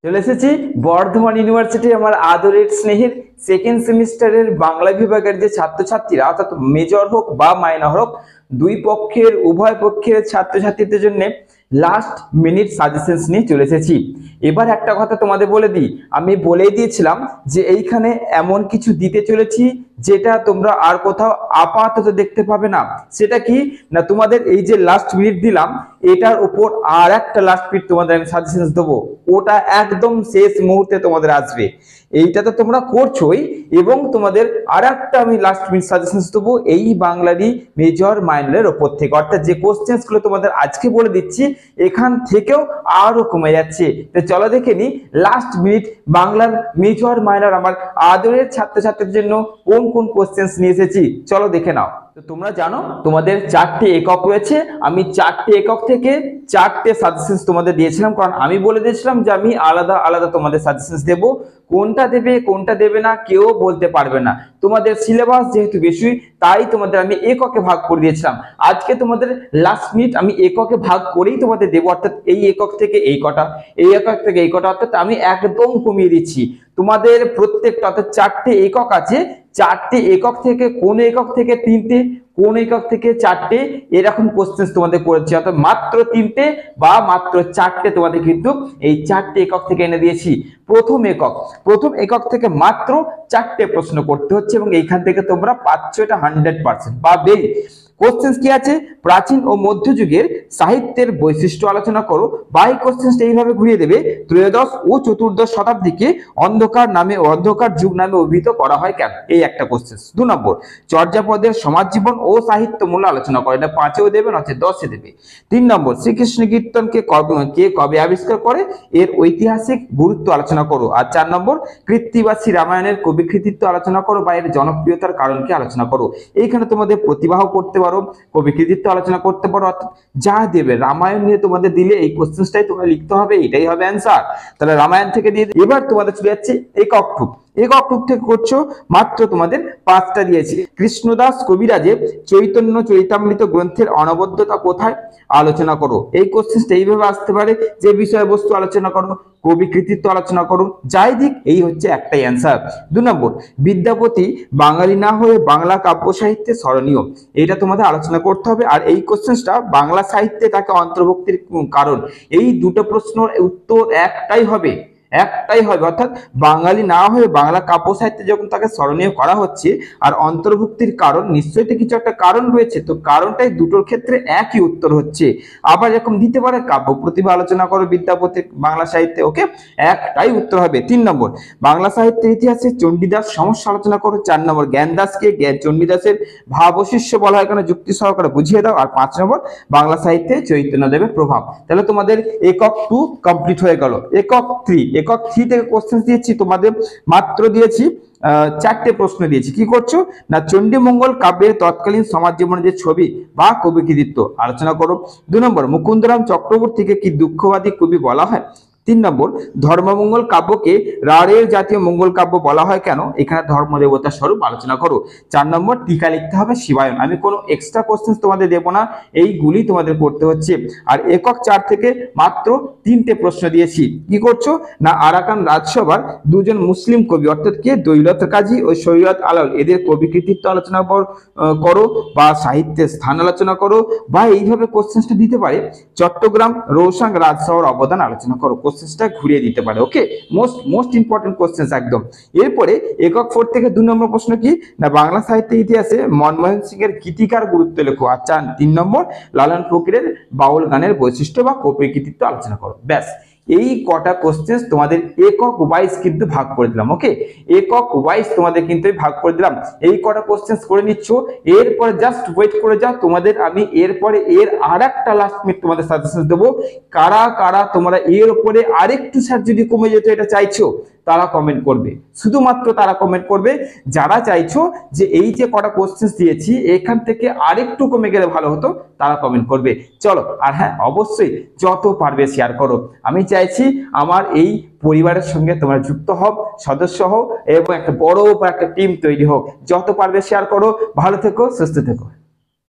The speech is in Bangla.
চলে এসেছি বর্ধমান ইউনিভার্সিটি আমার আদরের স্নেহের সেকেন্ড সেমিস্টারের বাংলা বিভাগের যে ছাত্রছাত্রীরা অর্থাৎ মেজর হোক বা মাইনর হোক দুই পক্ষের উভয় পক্ষের ছাত্রছাত্রীদের জন্য লাস্ট মিনিট সাজেশনস নিয়ে চলে এসেছি। এবার একটা কথা তোমাদের বলে দিই, আমি বলেই দিয়েছিলাম যে এইখানে এমন কিছু দিতে চলেছি যেটা তোমরা আর কোথাও আপাতত দেখতে পাবে না। সেটা কি না, তোমাদের এই যে লাস্ট মিনিট দিলাম এটার উপর আর একটা লাস্ট মিনিট তোমাদের আমি সাজেশনস দেবো, ওটা একদম শেষ মুহূর্তে তোমাদের আসবে। এইটা তো তোমরা করছোই, এবং তোমাদের আর একটা আমি লাস্ট মিনিট সাজেশনস দেবো এই বাংলারই মেজর মাইনরের ওপর থেকে, অর্থাৎ যে কোশ্চেন্স গুলো তোমাদের আজকে বলে দিচ্ছি এখান থেকেও আরো কমে যাচ্ছে। তো চলো দেখে নি লাস্ট মিনিট বাংলার মেজর মাইনর আমার আদরের ছাত্রছাত্রীদের জন্য কোন কোন কোশ্চেন্স নিয়ে এসেছি, চলো দেখে নাও। তো তোমরা জানো তোমাদের 4টে একক রয়েছে, আমি 4টে একক থেকে 4টে সাজেশনস তোমাদের দিয়েছিলাম, কারণ আমি বলে দিয়েছিলাম যে আমি আলাদা আলাদা তোমাদের সাজেশনস দেব। কোনটা দেবে কোনটা দেবে না কেউ বলতে পারবে না, তোমাদের সিলেবাস যেহেতু বেশি তাই তোমাদের আমি এককে ভাগ করে দিয়েছিলাম। আজকে তোমাদের লাস্ট মিনিট আমি এককে ভাগ করেই তোমাদের দেবো, অর্থাৎ এই একক থেকে এই কটা, এই একক থেকে এই কটা, অর্থাৎ আমি একদম কমিয়ে দিচ্ছি তোমাদের প্রত্যেকটা। অর্থাৎ 4টে একক আছে, 4টে একক থেকে কোন একক থেকে 3টে, কোন একক থেকে 4টে, এরকম কোশ্চেন্স তোমাদের করেছি। অর্থাৎ মাত্র 3টে বা মাত্র 4টে তোমাদের কিন্তু এই 4টে একক থেকে এনে দিয়েছি। প্রথম একক থেকে মাত্র 4টে প্রশ্ন করতে হচ্ছে, এবং এইখান থেকে তোমরা পাচ্ছ এটা 100% বা বেশি। কোশ্চেন্স কি আছে, প্রাচীন ও মধ্যযুগের সাহিত্যের বৈশিষ্ট্য আলোচনা করো। বা এই কোশ্চেন্সটা এইভাবে ঘুরিয়ে দেবে, ত্রয়োদশ ও চতুর্দশ শতাব্দীকে অন্ধকার যুগ নামে অভিহিত করা হয় কেন, এই একটা কোশ্চেন্স। 2 নম্বর, চর্যাপদের সমাজ জীবন ও সাহিত্য মূল্য আলোচনা করো, এটা 5এও দেবে নচেত 10এ দেবে। 3 নম্বর, শ্রীকৃষ্ণ কীর্তনকে কবে আবিষ্কার করে, এর ঐতিহাসিক গুরুত্ব আলোচনা করো। আর 4 নম্বর, কৃত্তিবাসী রামায়ণের কবি কৃতিত্ব আলোচনা করো বা এর জনপ্রিয়তার কারণকে আলোচনা করো। এইখানে তোমাদের প্রতিবাহ করতে পারো, কবি কৃতিত্ব আলোচনা করতে পারো, অর্থাৎ যা দেবে রামায়ণ নিয়ে তোমাদের দিলে এই কোশ্চেন্সটাই তোমরা লিখতে হবে, এটাই হবে অ্যান্সার। তাহলে রামায়ণ থেকে দিয়ে এবার তোমাদের চলে যাচ্ছে একক টুক থেকে করছো, মাত্র তোমাদের 5টা দিয়েছি। কৃষ্ণদাস কবিরাজের চৈতন্য চরিতামৃত গ্রন্থের অনবদ্যতা কোথায়, আলোচনা করো। এই কোশ্চেনটা এইভাবে আসতে পারে যে বিষয়বস্তু আলোচনা করো, কবি কৃতিত্ব আলোচনা করো, যাই দিক এই হচ্ছে একটাই অ্যান্সার। 2 নম্বর, বিদ্যাপতি বাঙালি না হয়ে বাংলা কাব্য সাহিত্যে স্মরণীয়, এটা তোমাদের আলোচনা করতে হবে। আর এই কোশ্চেনটা বাংলা সাহিত্যে তাকে অন্তর্ভুক্তির কারণ, এই দুটো প্রশ্নের উত্তর একটাই হবে, অর্থাৎ বাঙালি না হয়ে বাংলা কাব্য সাহিত্যে যখন তাকে স্মরণীয় করা হচ্ছে আর অন্তর্ভুক্তির কারণ, নিশ্চয়ই তো কিছু একটা কারণ রয়েছে, তো কারণটাই দুটোর ক্ষেত্রে একই উত্তর হচ্ছে। আবার এরকম দিতে পারে কাব্য প্রতিভা আলোচনা করো বিদ্যাপতি বাংলা সাহিত্যে, ওকে, একটাই উত্তর হবে। 3 নম্বর, বাংলা সাহিত্যের ইতিহাসে চণ্ডীদাস সমস্যা আলোচনা করো। 4 নম্বর, জ্ঞানদাসকে চণ্ডীদাসের ভাবশিষ্য বলা হয় কেন, যুক্তি সহকারে বুঝিয়ে দাও। আর 5 নম্বর, বাংলা সাহিত্যে চৈতন্যদেবের প্রভাব। তাহলে তোমাদের একক 2 কমপ্লিট হয়ে গেল। একক 3 থেকে কোশ্চেন দিয়েছি তোমাদের, মাত্র দিয়েছি 4টে প্রশ্ন দিয়েছি। কি করছো না, চণ্ডীমঙ্গল কাব্যের তৎকালীন সমাজ জীবনের যে ছবি বা কবি কৃতিত্ব আলোচনা করো। 2 নম্বর, মুকুন্দরাম চক্রবর্তীকে কি দুঃখবাদী কবি বলা হয়। 3 নম্বর, ধর্মমঙ্গল কাব্যকে রাঢ়ের জাতীয় মঙ্গল কাব্য বলা হয় কেন, এখানে ধর্ম দেবতার স্বরূপ আলোচনা করো। 4 নম্বর, টিকা লিখতে হবে শিবায়ন। আমি কোনো এক্সট্রা কোশ্চেন তোমাদের দেবো না, এইগুলি তোমাদের করতে হচ্ছে। আর একক 4 থেকে মাত্র 3টে প্রশ্ন দিয়েছি। কি করছো না, আরাকান রাজসভার 2জন মুসলিম কবি অর্থাৎ কে, দৌলত কাজী ও সৈয়দ আলাউল, এদের কবি কৃতিত্ব আলোচনা করো বা সাহিত্যের স্থান আলোচনা করো। বা এইভাবে কোশ্চেনটা দিতে পারে, চট্টগ্রাম রৌসাং রাজসভার অবদান আলোচনা করো, কোশ্চেনটা ঘুরিয়ে দিতে পারে। ওকে, মোস্ট ইম্পর্টেন্ট কোশ্চেন একদম। এরপরে একক 4 থেকে 2 নম্বর প্রশ্ন কি না, বাংলা সাহিত্যের ইতিহাসে মনমোহন সিং এর গীতিকার গুরুত্ব লেখো। আর 3 নম্বর, লালন ফকিরের বাউল গানের বৈশিষ্ট্য বা কবি কৃতিত্ব আলোচনা করো। ব্যাস, এই কটা কোশ্চেন তোমাদের একক ওয়াইজ কিন্তু ভাগ করে দিলাম। ওকে, একক ওয়াইজ তোমাদের কিন্তু ভাগ করে দিলাম। এই কটা কোশ্চেন করে নিচ্ছ, এরপরে জাস্ট ওয়েট করে যাও, তোমাদের আমি এরপরে এর আরেকটা লাস্ট মিনিট তোমাদের সাজেশন দেবো। কারা কারা তোমরা এর উপরে আরেকটু স্যার যদি কমে যেত এটা চাইছো, তারা কমেন্ট করবে, শুধুমাত্র তারা কমেন্ট করবে যারা চাইছো যে এই যে কটা কোশ্চেন দিয়েছি এখান থেকে আরেকটু কমে গেলে ভালো হতো, তারা কমেন্ট করবে। চলো, আর হ্যাঁ অবশ্যই যত পারবে শেয়ার করো। আমি চাইছি আমার এই পরিবারের সঙ্গে তোমরা যুক্ত হও, সদস্য হও এবং একটা বড় একটা টিম তৈরি হোক। যত পারবে শেয়ার করো। ভালো থেকো, সুস্থ থেকো।